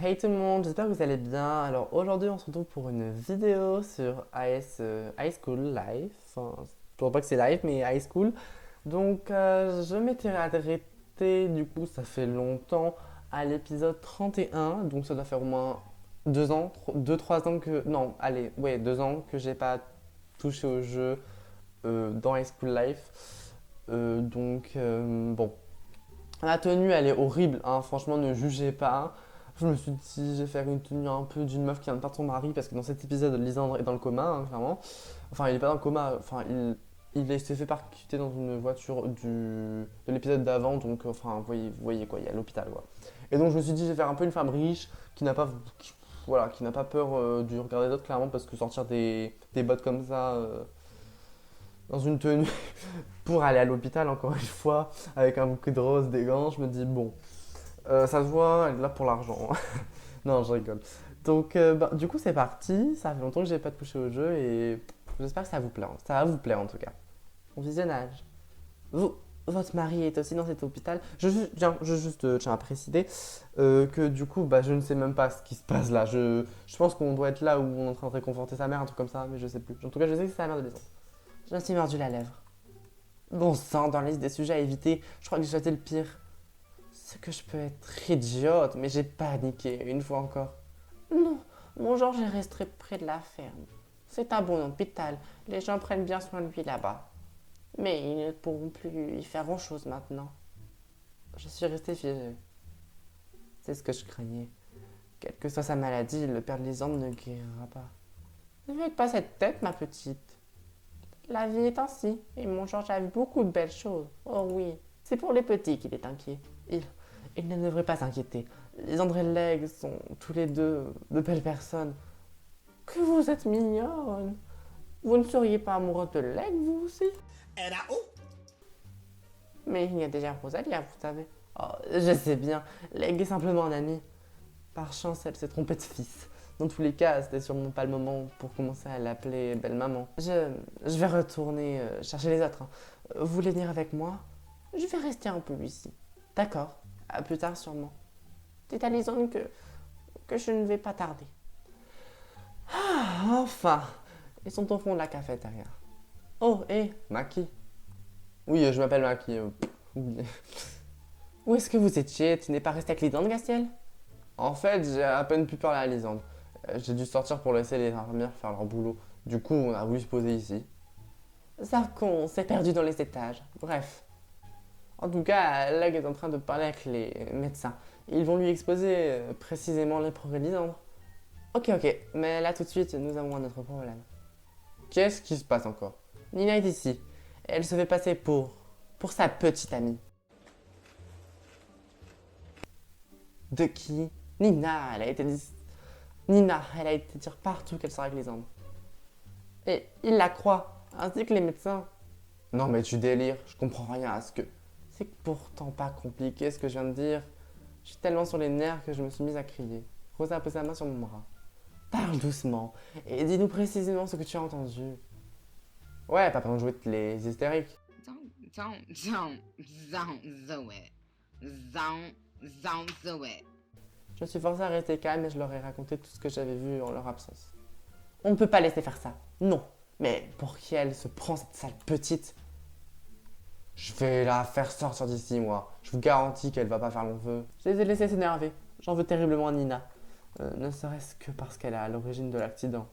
Hey tout le monde, j'espère que vous allez bien. Alors aujourd'hui on se retrouve pour une vidéo sur High School Life. Enfin, je ne pas que c'est live mais High School. Donc je m'étais arrêté, du coup ça fait longtemps, à l'épisode 31. Donc ça doit faire au moins 2 ans, 2-3 ans que... Non, allez, ouais 2 ans que j'ai pas touché au jeu dans High School Life. Bon, la tenue, elle est horrible, hein. Franchement, ne jugez pas. Je me suis dit, je vais faire une tenue un peu d'une meuf qui vient de perdre son mari, parce que dans cet épisode, Lisandre est dans le coma, hein, clairement. Enfin, il est pas dans le coma, enfin, s'est fait percuter dans une voiture de l'épisode d'avant, donc, enfin, vous voyez quoi, il est à l'hôpital, quoi. Et donc, je me suis dit, je vais faire un peu une femme riche, voilà, qui n'a pas peur du regard des autres, clairement, parce que sortir des bottes comme ça, dans une tenue pour aller à l'hôpital, encore une fois, avec un bouquet de roses, des gants, je me dis, bon. Ça se voit, elle est là pour l'argent. Non, je rigole. Donc, du coup, c'est parti. Ça fait longtemps que j'ai pas touché au jeu et j'espère que ça vous plaît. Ça va vous plaire en tout cas. Bon visionnage. Vous, votre mari est aussi dans cet hôpital. Tiens à préciser que du coup, bah, je ne sais même pas ce qui se passe là. Je pense qu'on doit être là où on est en train de réconforter sa mère, un truc comme ça, mais je sais plus. En tout cas, je sais que c'est la mère de Léon. Je me suis mordu la lèvre. Bon sang, dans la liste des sujets à éviter, je crois que j'ai choisi le pire. C'est que je peux être idiote, mais j'ai paniqué une fois encore. Non, mon Georges est resté près de la ferme. C'est un bon hôpital, les gens prennent bien soin de lui là-bas. Mais ils ne pourront plus y faire grand-chose maintenant. Je suis resté figé. C'est ce que je craignais. Quelle que soit sa maladie, le père de Lisande ne guérira pas. Ne faites pas cette tête, ma petite. La vie est ainsi, et mon Georges a vu beaucoup de belles choses. Oh oui, c'est pour les petits qu'il est inquiet. Il, il ne devrait pas s'inquiéter. Les André Leg sont tous les deux de belles personnes. Que vous êtes mignonne. Vous ne seriez pas amoureuse de Leg, vous aussi? Elle a où? Mais il y a déjà Rosalia, vous savez. Oh, je sais bien, Leg est simplement un ami. Par chance, elle s'est trompée de fils. Dans tous les cas, c'était sûrement pas le moment pour commencer à l'appeler belle maman. Je vais retourner chercher les autres, hein. Vous voulez venir avec moi? Je vais rester un peu ici. D'accord, à plus tard sûrement. Dites à Lisande que je ne vais pas tarder. Ah, enfin, ils sont au fond de la cafétéria. Oh, hé, Maki. Oui, je m'appelle Maki. Oublié. Où est-ce que vous étiez? Tu n'es pas resté avec Lisande, Gastiel? En fait, j'ai à peine pu parler à Lisande. J'ai dû sortir pour laisser les infirmières faire leur boulot. Du coup, on a voulu se poser ici. Zarkon s'est perdu dans les étages. Bref. En tout cas, Lag est en train de parler avec les médecins. Ils vont lui exposer précisément les progrès de Lisandre. Ok, ok, mais là tout de suite, nous avons un autre problème. Qu'est-ce qui se passe encore? Nina est ici. Elle se fait passer pour sa petite amie. De qui? Nina, Nina, elle a été dire partout qu'elle sera avec Lisandre. Et il la croit, ainsi que les médecins. Non mais tu délires, je comprends rien à ce que... C'est pourtant pas compliqué ce que je viens de dire. Je suis tellement sur les nerfs que je me suis mise à crier. Rosa a posé sa main sur mon bras. Parle doucement et dis-nous précisément ce que tu as entendu. Ouais, pas besoin de jouer les hystériques. Do it. Don't do it. Je me suis forcée à rester calme et je leur ai raconté tout ce que j'avais vu en leur absence. On ne peut pas laisser faire ça. Non. Mais pour qui elle se prend cette sale petite? Je vais la faire sortir d'ici, moi. Je vous garantis qu'elle va pas faire long feu. Je les ai laissés s'énerver. J'en veux terriblement à Nina. Ne serait-ce que parce qu'elle est à l'origine de l'accident.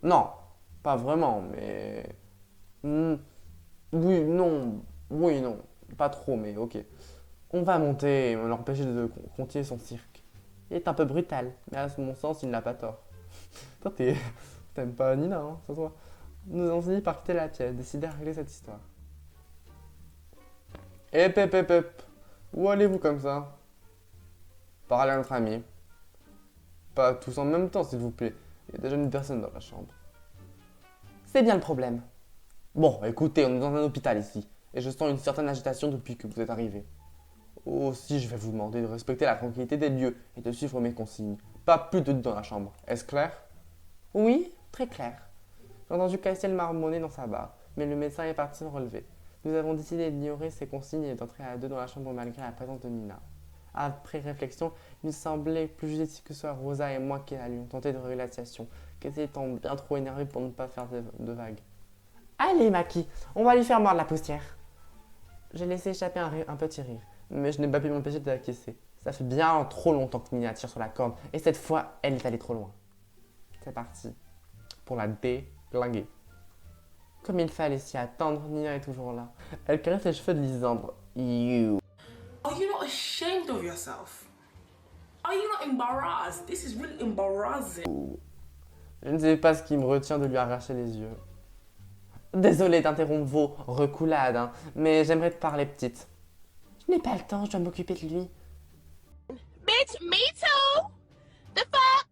Non, pas vraiment, mais... Hmm, oui, non, oui, non. Pas trop, mais ok. On va monter et l'empêcher de continuer son cirque. Il est un peu brutal, mais à mon sens, il n'a pas tort. Toi, t'aimes pas Nina, hein, ça se voit. Nous avons fini par quitter la tienne, décider à régler cette histoire. Hep, hep, hep, hep. Où allez-vous comme ça? Parlez à notre ami. Pas tous en même temps, s'il vous plaît. Il y a déjà une personne dans la chambre. C'est bien le problème. Bon, écoutez, on est dans un hôpital ici, et je sens une certaine agitation depuis que vous êtes arrivé. Aussi, je vais vous demander de respecter la tranquillité des lieux et de suivre mes consignes. Pas plus de dans la chambre. Est-ce clair? Oui, très clair. J'ai entendu Castiel marmonner dans sa barre, mais le médecin est parti me relever. Nous avons décidé d'ignorer ces consignes et d'entrer à deux dans la chambre malgré la présence de Nina. Après réflexion, il semblait plus judicieux que ce soit Rosa et moi qui allions tenter de régler la situation, qu'elle étant bien trop énervée pour ne pas faire de vagues. Allez, Maki, on va lui faire mordre la poussière. J'ai laissé échapper un petit rire, mais je n'ai pas pu m'empêcher de l'acquiescer. Ça fait bien trop longtemps que Nina tire sur la corde, et cette fois, elle est allée trop loin. C'est parti pour la déglinguer. Comme il fallait s'y attendre, Nina est toujours là. Elle caresse les cheveux de Lisandre. You. Are you not ashamed of yourself? Are you not embarrassed? This is really embarrassing. Je ne sais pas ce qui me retient de lui arracher les yeux. Désolée d'interrompre vos reculades, hein, mais j'aimerais te parler petite. Je n'ai pas le temps, je dois m'occuper de lui. Bitch, me too! The fuck?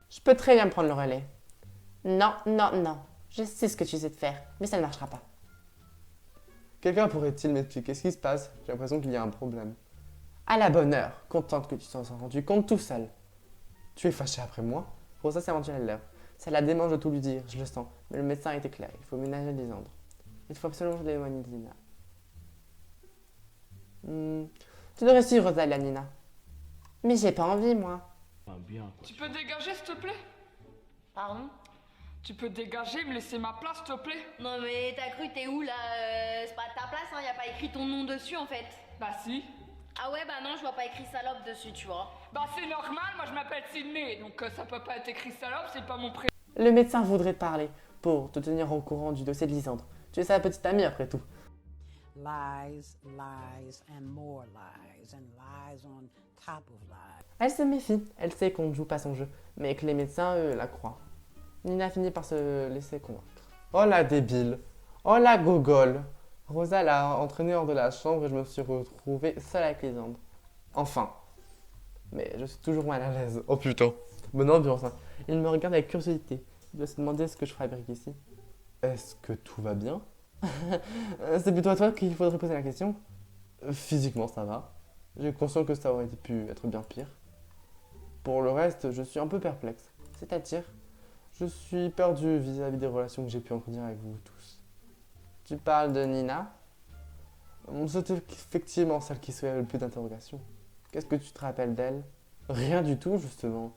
Je peux très bien prendre le relais. Non, non, non. Je sais ce que tu sais de faire, mais ça ne marchera pas. Quelqu'un pourrait-il m'expliquer ce qui se passe? J'ai l'impression qu'il y a un problème. À la bonne heure, contente que tu t'en sois rendu compte tout seul. Tu es fâché après moi? Rosa s'est rendue à l'heure. Ça la démange de tout lui dire, je le sens. Mais le médecin était clair, il faut ménager Lisandre. Il faut absolument l'éloigner de Nina. Tu devrais suivre Rosa et la Nina. Mais j'ai pas envie, moi. Tu peux dégager, s'il te plaît? Pardon? Tu peux dégager, me laisser ma place, s'il te plaît? Non mais t'as cru t'es où là? C'est pas ta place, hein, y a pas écrit ton nom dessus en fait. Bah si. Ah ouais bah non, je vois pas écrit salope dessus, tu vois. Bah c'est normal, moi je m'appelle Sydney, donc ça peut pas être écrit salope, c'est pas mon prénom. Le médecin voudrait te parler pour te tenir au courant du dossier de Lisandre. Tu es sa petite amie après tout. Lies, lies, and more lies, and lies on top of lies. Elle se méfie, elle sait qu'on ne joue pas son jeu, mais que les médecins, eux, la croient. Nina finit par se laisser convaincre. Oh la débile! Oh la gogole! Rosa l'a entraînée hors de la chambre et je me suis retrouvée seule avec Lisandre. Enfin. Mais je suis toujours mal à l'aise. Oh putain. Bonne ambiance, hein. Il me regarde avec curiosité. Il doit se demander ce que je fabrique ici. Est-ce que tout va bien? C'est plutôt à toi qu'il faudrait poser la question. Physiquement, ça va. J'ai conscience que ça aurait pu être bien pire. Pour le reste, je suis un peu perplexe. C'est-à-dire, je suis perdu vis-à-vis des relations que j'ai pu entretenir avec vous tous. Tu parles de Nina? C'est effectivement celle qui soulève le plus d'interrogations. Qu'est-ce que tu te rappelles d'elle? Rien du tout, justement.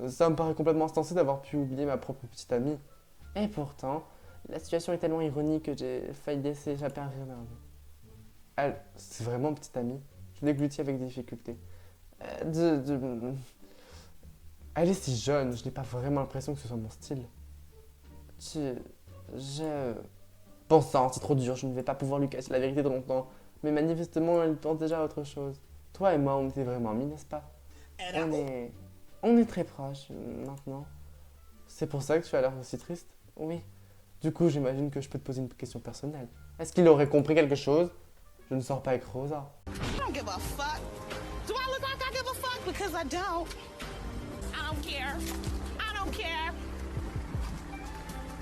Ça me paraît complètement insensé d'avoir pu oublier ma propre petite amie. Et pourtant, la situation est tellement ironique que j'ai failli laisser échapper un rire nerveux. Elle, c'est vraiment une petite amie. Je l'églutis avec difficulté. Elle est si jeune, je n'ai pas vraiment l'impression que ce soit mon style. Bon sang, c'est trop dur, je ne vais pas pouvoir lui cacher la vérité de longtemps. Mais manifestement, elle pense déjà à autre chose. Toi et moi, on était vraiment amis, n'est-ce pas? On est très proches, maintenant. C'est pour ça que tu as l'air aussi triste? Oui. Du coup, j'imagine que je peux te poser une question personnelle. Est-ce qu'il aurait compris quelque chose? Je ne sors pas avec Rosa. I don't give a fuck. Do I look like I give a fuck? Because I don't. I don't care. I don't care.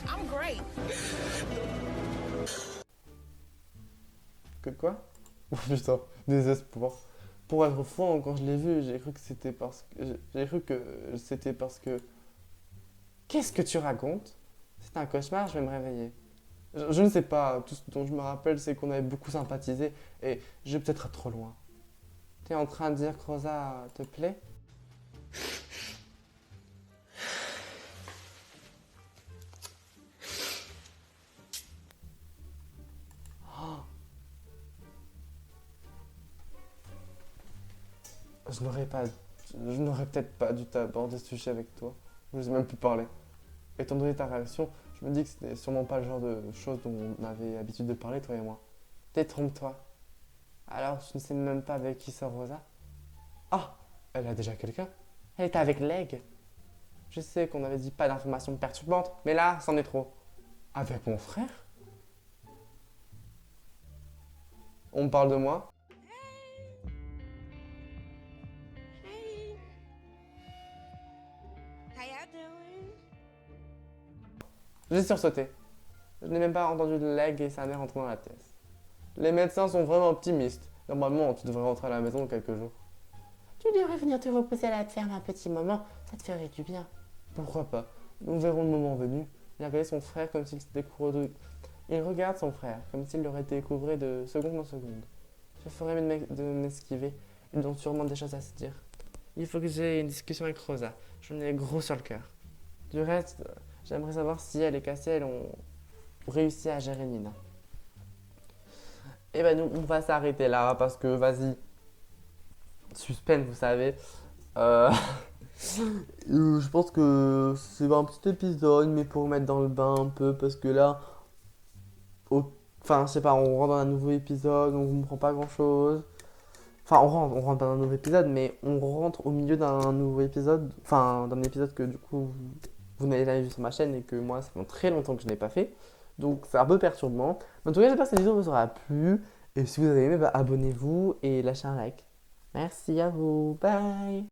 I'm great. Que quoi? Oh putain, désespoir. Pour être franc, quand je l'ai vu, j'ai cru que c'était parce que... Qu'est-ce que tu racontes? C'est un cauchemar, je vais me réveiller. Je ne sais pas, tout ce dont je me rappelle, c'est qu'on avait beaucoup sympathisé et je vais peut-être être trop loin. T'es en train de dire que Rosa te plaît? Je n'aurais peut-être pas dû t'aborder ce sujet avec toi. Je n'osais même plus parler. Étant donné ta réaction, je me dis que ce n'est sûrement pas le genre de choses dont on avait l'habitude de parler, toi et moi. Détrompe-toi. Alors, tu ne sais même pas avec qui sort Rosa? Ah, elle a déjà quelqu'un? Elle était avec Leg. Je sais qu'on avait dit pas d'informations perturbantes, mais là, c'en est trop. Avec mon frère? On me parle de moi? Hey. How y'all doing? J'ai sursauté. Je n'ai même pas entendu de Leg et sa mère entrer dans la pièce. Les médecins sont vraiment optimistes. Normalement, tu devrais rentrer à la maison dans quelques jours. Tu devrais venir te reposer à la ferme un petit moment, ça te ferait du bien. Pourquoi pas? Nous verrons le moment venu. Il regardait son frère comme s'il se découvrait de... Il regarde son frère comme s'il l'aurait découvert de seconde en seconde. Je ferais mieux de m'esquiver. Ils ont sûrement des choses à se dire. Il faut que j'ai une discussion avec Rosa. J'en ai gros sur le cœur. Du reste, j'aimerais savoir si elle et Cassiel ont réussi à gérer Nina. Et ben nous, on va s'arrêter là parce que, vas-y, suspense, vous savez. Je pense que c'est un petit épisode, mais pour mettre dans le bain un peu, parce que là, enfin, je sais pas, on rentre dans un nouveau épisode, on comprend pas grand-chose. Enfin, on rentre dans un nouveau épisode, mais on rentre au milieu d'un nouveau épisode, enfin, d'un épisode que du coup, vous n'avez jamais vu sur ma chaîne et que moi, ça fait très longtemps que je n'ai pas fait. Donc, c'est un peu perturbant. Mais en tout cas, j'espère que cette vidéo vous aura plu. Et si vous avez aimé, bah, abonnez-vous et lâchez un like. Merci à vous. Bye!